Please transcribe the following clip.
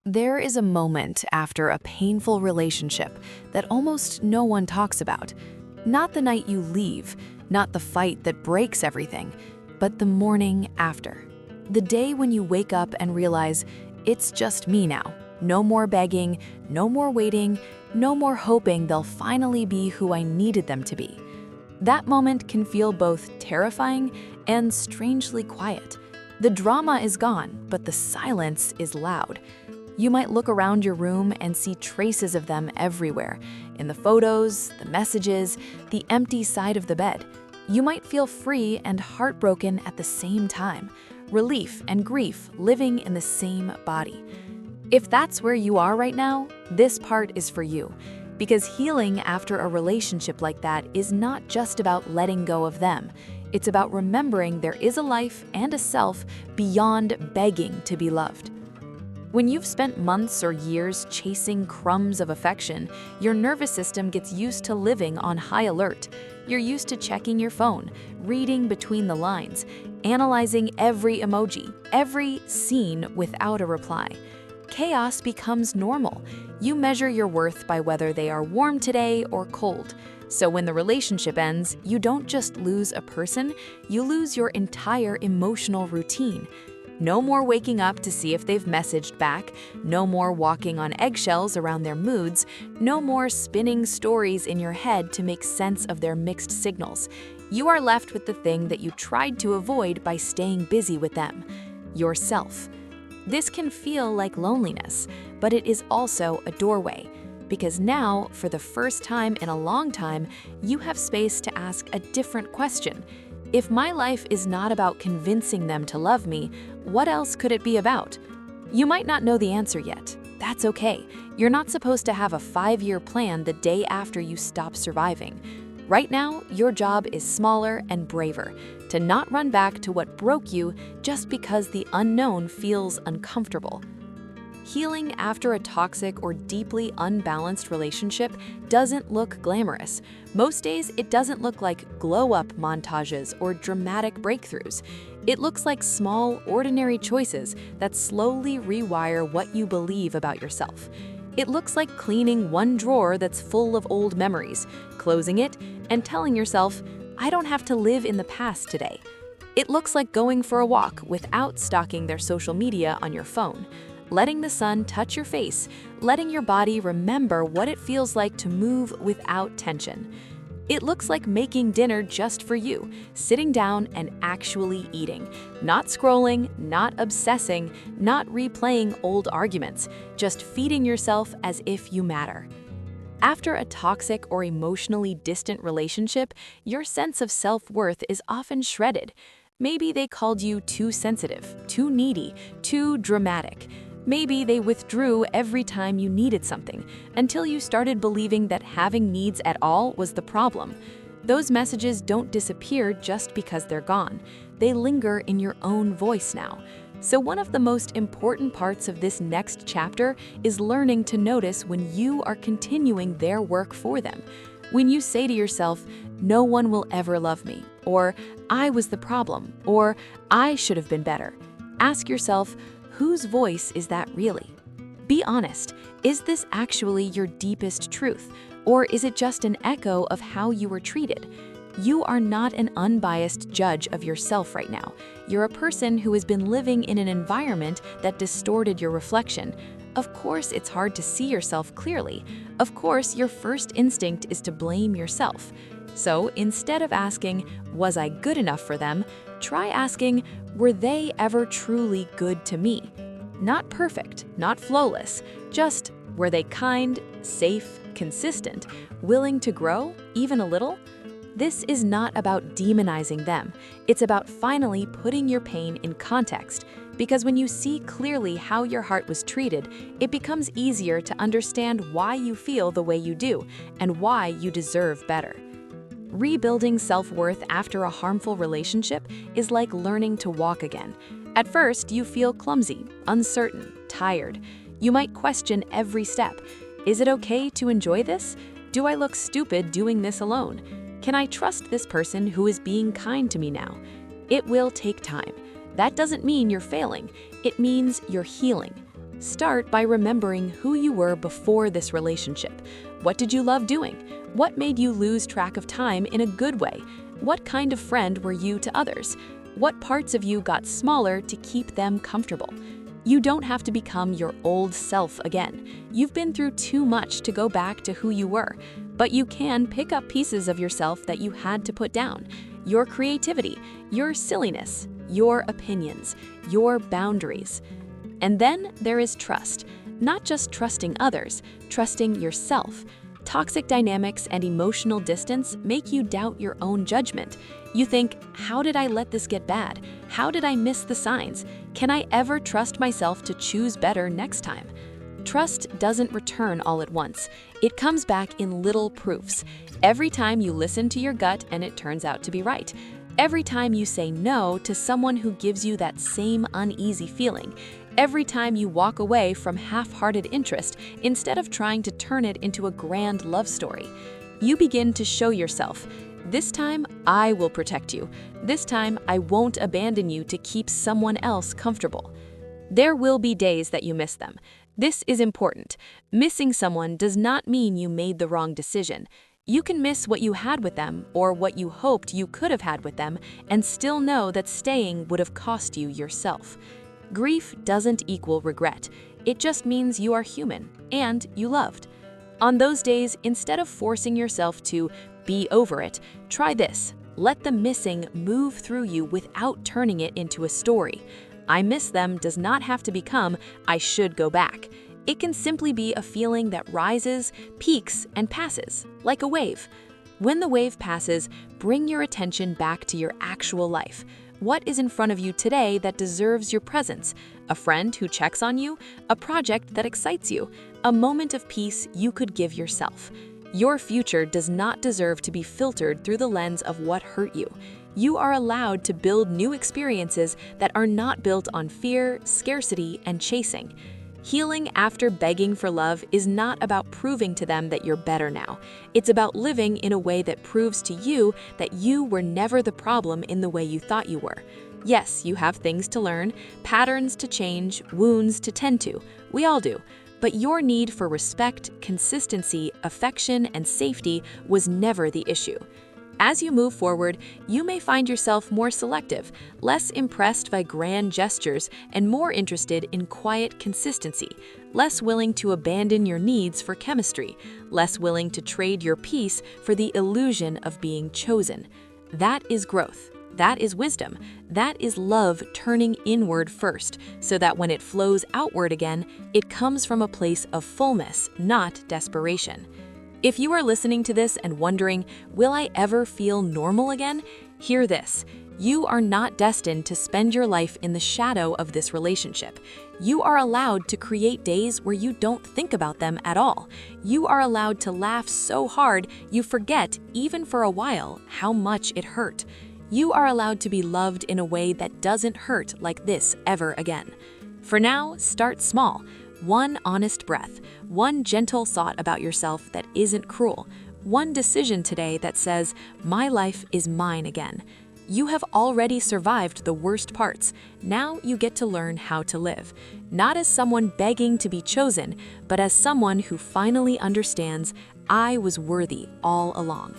There is a moment after a painful relationship that almost no one talks about. Not the night you leave, not the fight that breaks everything, but the morning after. The day when you wake up and realize, it's just me now. No more begging, no more waiting, no more hoping they'll finally be who I needed them to be. That moment can feel both terrifying and strangely quiet. The drama is gone, but the silence is loud. You might look around your room and see traces of them everywhere, in the photos, the messages, the empty side of the bed. You might feel free and heartbroken at the same time, relief and grief living in the same body. If that's where you are right now, this part is for you, because healing after a relationship like that is not just about letting go of them. It's about remembering there is a life and a self beyond begging to be loved. When you've spent months or years chasing crumbs of affection, your nervous system gets used to living on high alert. You're used to checking your phone, reading between the lines, analyzing every emoji, every scene without a reply. Chaos becomes normal. You measure your worth by whether they are warm today or cold. So when the relationship ends, you don't just lose a person, you lose your entire emotional routine. No more waking up to see if they've messaged back, no more walking on eggshells around their moods, no more spinning stories in your head to make sense of their mixed signals. You are left with the thing that you tried to avoid by staying busy with them: yourself. This can feel like loneliness, but it is also a doorway. Because now, for the first time in a long time, you have space to ask a different question. If my life is not about convincing them to love me, what else could it be about? You might not know the answer yet. That's okay. You're not supposed to have a 5-year plan the day after you stop surviving. Right now, your job is smaller and braver, to not run back to what broke you just because the unknown feels uncomfortable. Healing after a toxic or deeply unbalanced relationship doesn't look glamorous. Most days, it doesn't look like glow-up montages or dramatic breakthroughs. It looks like small, ordinary choices that slowly rewire what you believe about yourself. It looks like cleaning one drawer that's full of old memories, closing it, and telling yourself, I don't have to live in the past today. It looks like going for a walk without stalking their social media on your phone. Letting the sun touch your face, letting your body remember what it feels like to move without tension. It looks like making dinner just for you, sitting down and actually eating, not scrolling, not obsessing, not replaying old arguments, just feeding yourself as if you matter. After a toxic or emotionally distant relationship, your sense of self-worth is often shredded. Maybe they called you too sensitive, too needy, too dramatic. Maybe they withdrew every time you needed something, until you started believing that having needs at all was the problem. Those messages don't disappear just because they're gone. They linger in your own voice now. So one of the most important parts of this next chapter is learning to notice when you are continuing their work for them. When you say to yourself, no one will ever love me, or I was the problem, or I should have been better. Ask yourself, whose voice is that really? Be honest, is this actually your deepest truth, or is it just an echo of how you were treated? You are not an unbiased judge of yourself right now. You're a person who has been living in an environment that distorted your reflection. Of course, it's hard to see yourself clearly. Of course, your first instinct is to blame yourself. So instead of asking, was I good enough for them? Try asking, were they ever truly good to me? Not perfect, not flawless, just were they kind, safe, consistent, willing to grow, even a little? This is not about demonizing them. It's about finally putting your pain in context. Because when you see clearly how your heart was treated, it becomes easier to understand why you feel the way you do and why you deserve better. Rebuilding self-worth after a harmful relationship is like learning to walk again. At first, you feel clumsy, uncertain, tired. You might question every step. Is it okay to enjoy this? Do I look stupid doing this alone? Can I trust this person who is being kind to me now? It will take time. That doesn't mean you're failing. It means you're healing. Start by remembering who you were before this relationship. What did you love doing? What made you lose track of time in a good way? What kind of friend were you to others? What parts of you got smaller to keep them comfortable? You don't have to become your old self again. You've been through too much to go back to who you were, but you can pick up pieces of yourself that you had to put down. Your creativity, your silliness, your opinions, your boundaries. And then there is trust. Not just trusting others, trusting yourself. Toxic dynamics and emotional distance make you doubt your own judgment. You think, how did I let this get bad? How did I miss the signs? Can I ever trust myself to choose better next time? Trust doesn't return all at once. It comes back in little proofs. Every time you listen to your gut and it turns out to be right. Every time you say no to someone who gives you that same uneasy feeling. Every time you walk away from half-hearted interest instead of trying to turn it into a grand love story. You begin to show yourself, this time I will protect you. This time I won't abandon you to keep someone else comfortable. There will be days that you miss them. This is important. Missing someone does not mean you made the wrong decision. You can miss what you had with them or what you hoped you could have had with them and still know that staying would have cost you yourself. Grief doesn't equal regret. It just means you are human and you loved. On those days, instead of forcing yourself to be over it, try this. Let the missing move through you without turning it into a story. I miss them does not have to become I should go back. It can simply be a feeling that rises, peaks, and passes, like a wave. When the wave passes, bring your attention back to your actual life. What is in front of you today that deserves your presence? A friend who checks on you? A project that excites you? A moment of peace you could give yourself? Your future does not deserve to be filtered through the lens of what hurt you. You are allowed to build new experiences that are not built on fear, scarcity, and chasing. Healing after begging for love is not about proving to them that you're better now. It's about living in a way that proves to you that you were never the problem in the way you thought you were. Yes, you have things to learn, patterns to change, wounds to tend to. We all do. But your need for respect, consistency, affection, and safety was never the issue. As you move forward, you may find yourself more selective, less impressed by grand gestures, and more interested in quiet consistency, less willing to abandon your needs for chemistry, less willing to trade your peace for the illusion of being chosen. That is growth. That is wisdom. That is love turning inward first, so that when it flows outward again, it comes from a place of fullness, not desperation. If you are listening to this and wondering, will I ever feel normal again? Hear this. You are not destined to spend your life in the shadow of this relationship. You are allowed to create days where you don't think about them at all. You are allowed to laugh so hard you forget, even for a while, how much it hurt. You are allowed to be loved in a way that doesn't hurt like this ever again. For now, start small. One honest breath, one gentle thought about yourself that isn't cruel, one decision today that says, my life is mine again. You have already survived the worst parts. Now you get to learn how to live, not as someone begging to be chosen, but as someone who finally understands, I was worthy all along.